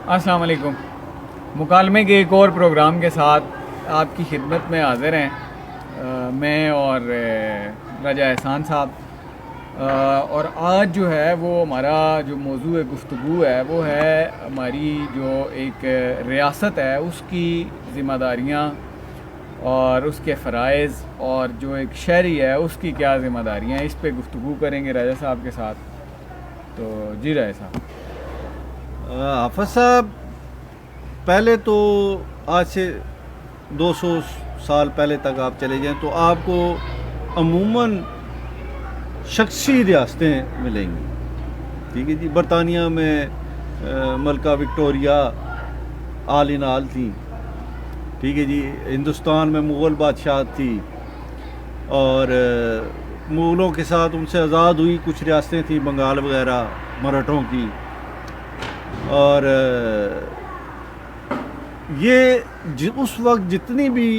السلام علیکم. مکالمے کے ایک اور پروگرام کے ساتھ آپ کی خدمت میں حاضر ہیں میں اور راجہ احسان صاحب. اور آج جو ہے وہ ہمارا جو موضوع گفتگو ہے وہ ہے ہماری جو ایک ریاست ہے اس کی ذمہ داریاں اور اس کے فرائض، اور جو ایک شہری ہے اس کی کیا ذمہ داریاں ہیں. اس پہ گفتگو کریں گے راجہ صاحب کے ساتھ. تو جی راجہ صاحب. حافظ صاحب، پہلے تو آج سے 200 سال پہلے تک آپ چلے جائیں تو آپ کو عموماً شخصی ریاستیں ملیں گی. ٹھیک ہے جی. برطانیہ میں ملکہ وکٹوریہ آل ان آل تھیں. ٹھیک ہے جی. ہندوستان میں مغل بادشاہ تھی اور مغلوں کے ساتھ ان سے آزاد ہوئی کچھ ریاستیں تھیں، بنگال وغیرہ مراٹھوں کی. اور یہ اس وقت جتنی بھی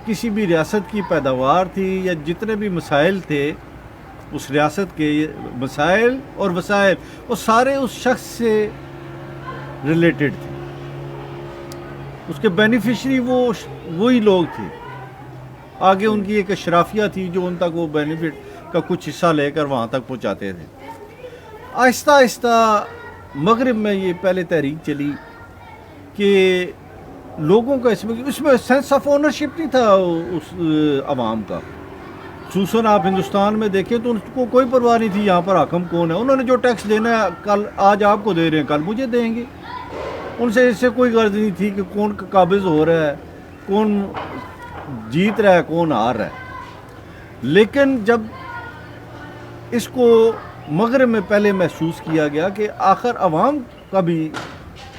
کسی بھی ریاست کی پیداوار تھی یا جتنے بھی مسائل تھے اس ریاست کے، مسائل اور وسائل، وہ سارے اس شخص سے ریلیٹڈ تھے. اس کے بینیفیشری وہی لوگ تھے. آگے ان کی ایک اشرافیہ تھی جو ان تک وہ بینیفٹ کا کچھ حصہ لے کر وہاں تک پہنچاتے تھے. آہستہ آہستہ مغرب میں یہ پہلے تحریک چلی کہ لوگوں کا اس میں سینس آف اونرشپ نہیں تھا اس عوام کا. خصوصاً آپ ہندوستان میں دیکھیں تو ان کو کوئی پرواہ نہیں تھی یہاں پر حاکم کون ہے. انہوں نے جو ٹیکس دینا ہے کل آج آپ کو دے رہے ہیں کل مجھے دیں گے. ان سے اس سے کوئی غرض نہیں تھی کہ کون قابض ہو رہا ہے، کون جیت رہا ہے، کون ہار رہا ہے. لیکن جب اس کو مغرب میں پہلے محسوس کیا گیا کہ آخر عوام کا بھی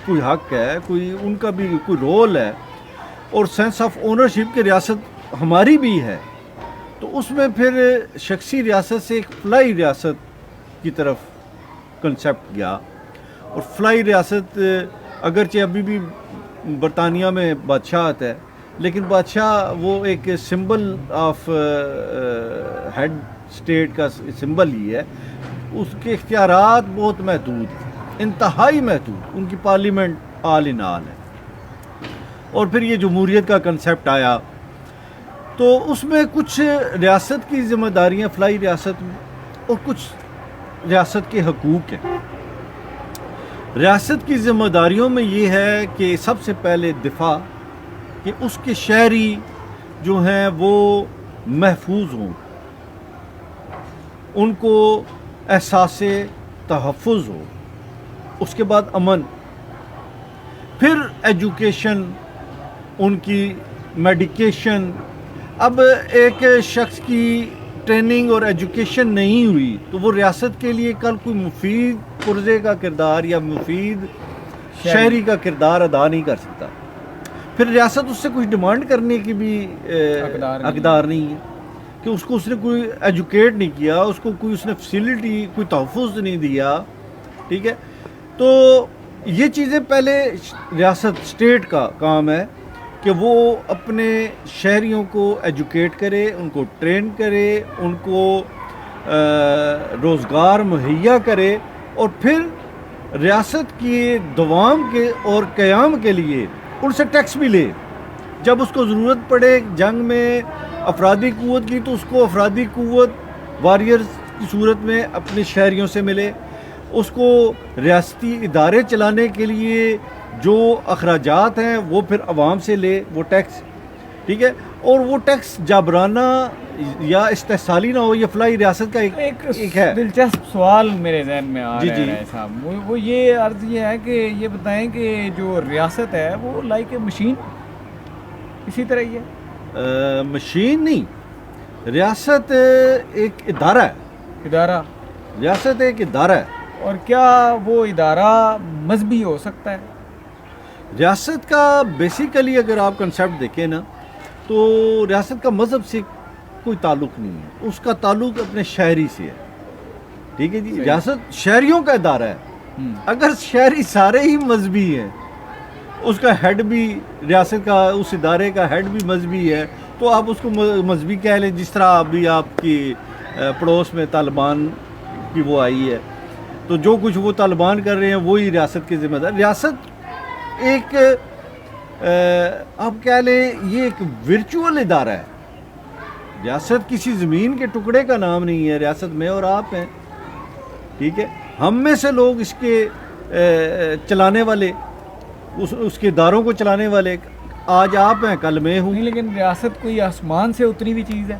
کوئی حق ہے، کوئی ان کا بھی کوئی رول ہے، اور سینس آف اونرشپ کی ریاست ہماری بھی ہے، تو اس میں پھر شخصی ریاست سے ایک فلائی ریاست کی طرف کنسیپٹ گیا. اور فلائی ریاست اگرچہ ابھی بھی برطانیہ میں بادشاہت ہے، لیکن بادشاہ وہ ایک سمبل آف ہیڈ اسٹیٹ کا سمبل ہی ہے. اس کے اختیارات بہت محدود ہیں، انتہائی محدود. ان کی پارلیمنٹ آل ان آل ہے. اور پھر یہ جمہوریت کا کنسیپٹ آیا تو اس میں کچھ ریاست کی ذمہ داریاں فلائی ریاست میں اور کچھ ریاست کے حقوق ہیں. ریاست کی ذمہ داریوں میں یہ ہے کہ سب سے پہلے دفاع، کہ اس کے شہری جو ہیں وہ محفوظ ہوں، ان کو احساس تحفظ ہو. اس کے بعد امن، پھر ایجوکیشن، ان کی میڈیکیشن. اب ایک شخص کی ٹریننگ اور ایجوکیشن نہیں ہوئی تو وہ ریاست کے لیے کل کوئی مفید پرزے کا کردار یا مفید شہری کا کردار ادا نہیں کر سکتا. پھر ریاست اس سے کچھ ڈیمانڈ کرنے کی بھی حقدار نہیں ہے کہ اس نے کوئی ایجوکیٹ نہیں کیا، اس کو کوئی اس نے فیسلٹی، کوئی تحفظ نہیں دیا. ٹھیک ہے. تو یہ چیزیں پہلے ریاست اسٹیٹ کا کام ہے کہ وہ اپنے شہریوں کو ایجوکیٹ کرے، ان کو ٹرین کرے، ان کو روزگار مہیا کرے، اور پھر ریاست کی دوام کے اور قیام کے لیے ان سے ٹیکس بھی لے. جب اس کو ضرورت پڑے جنگ میں افرادی قوت کی تو اس کو افرادی قوت واریئرز کی صورت میں اپنے شہریوں سے ملے. اس کو ریاستی ادارے چلانے کے لیے جو اخراجات ہیں وہ پھر عوام سے لے، وہ ٹیکس. ٹھیک ہے. اور وہ ٹیکس جابرانہ یا استحصالی نہ ہو. یہ فلائی ریاست کا ایک ہے. دلچسپ سوال میرے ذہن میں آ رہا ہے صاحب. وہ یہ عرض یہ ہے کہ یہ بتائیں کہ جو ریاست ہے وہ لائک اے مشین اسی طرح ہی ہے؟ مشین نہیں، ریاست ایک ادارہ ہے. ریاست ایک ادارہ ہے. اور کیا وہ ادارہ مذہبی ہو سکتا ہے؟ ریاست کا بیسیکلی اگر آپ کنسیپٹ دیکھیں نا تو ریاست کا مذہب سے کوئی تعلق نہیں ہے. اس کا تعلق اپنے شہری سے ہے. ٹھیک ہے جی. ریاست شہریوں کا ادارہ ہے. اگر شہری سارے ہی مذہبی ہیں، اس کا ہیڈ بھی ریاست کا، اس ادارے کا ہیڈ بھی مذہبی ہے، تو آپ اس کو مذہبی کہہ لیں. جس طرح ابھی آپ کی پڑوس میں طالبان کی وہ آئی ہے، تو جو کچھ وہ طالبان کر رہے ہیں وہی ریاست کے ذمہ دار. ریاست ایک آپ کہہ لیں یہ ایک ورچوئل ادارہ ہے. ریاست کسی زمین کے ٹکڑے کا نام نہیں ہے. ریاست میں اور آپ ہیں, ٹھیک ہے. ہم میں سے لوگ اس کے چلانے والے, اس کے اداروں کو چلانے والے آج آپ ہیں, کل میں ہوں. نہیں, لیکن ریاست کوئی آسمان سے اتری ہوئی چیز ہے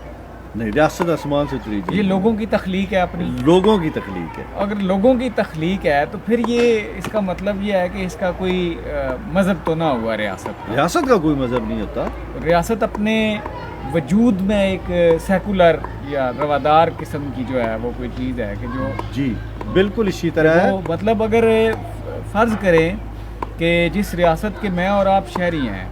نہیں, ریاست آسمان سے اتری یہ لوگوں کی تخلیق ہے اپنی. لوگوں کی تخلیق ہے. اگر لوگوں کی تخلیق ہے تو پھر یہ اس کا مطلب یہ ہے کہ اس کا کوئی مذہب تو نہ ہوا ریاست. ریاست کا کوئی مذہب نہیں ہوتا. ریاست اپنے وجود میں ایک سیکولر یا روادار قسم کی جو ہے وہ کوئی چیز ہے کہ جو جی بالکل اسی طرح ہے. مطلب اگر فرض کریں کہ جس ریاست کے میں اور آپ شہری ہیں,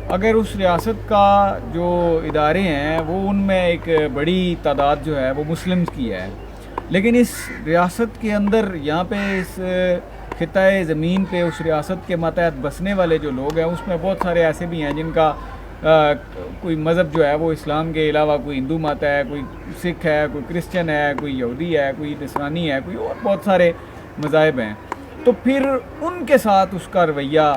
اگر اس ریاست کا جو ادارے ہیں وہ ان میں ایک بڑی تعداد جو ہے وہ مسلمز کی ہے, لیکن اس ریاست کے اندر یہاں پہ اس خطۂ زمین پہ اس ریاست کے ماتحت بسنے والے جو لوگ ہیں اس میں بہت سارے ایسے بھی ہیں جن کا کوئی مذہب جو ہے وہ اسلام کے علاوہ کوئی ہندو ماتا ہے, کوئی سکھ ہے, کوئی کرسچن ہے, کوئی یہودی ہے, کوئی نصرانی ہے, کوئی اور بہت سارے مذاہب ہیں. تو پھر ان کے ساتھ اس کا رویہ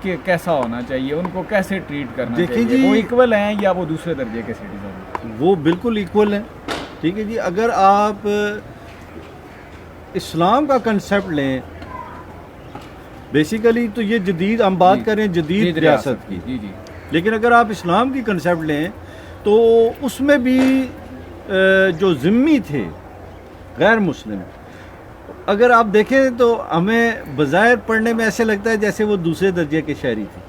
کہ کیسا ہونا چاہیے, ان کو کیسے ٹریٹ کرنا چاہیے؟ جی, وہ ایکول ہیں یا وہ دوسرے درجے کے سٹیزن ہیں؟ وہ بالکل ایکول ہیں, ٹھیک ہے جی. اگر آپ اسلام کا کنسیپٹ لیں بیسیکلی تو یہ جدید, ہم بات کریں جدید ریاست کی, جی جی, لیکن اگر آپ اسلام کی کنسیپٹ لیں تو اس میں بھی جو ذمی تھے غیر مسلم, اگر آپ دیکھیں تو ہمیں بظاہر پڑھنے میں ایسے لگتا ہے جیسے وہ دوسرے درجے کے شہری تھے.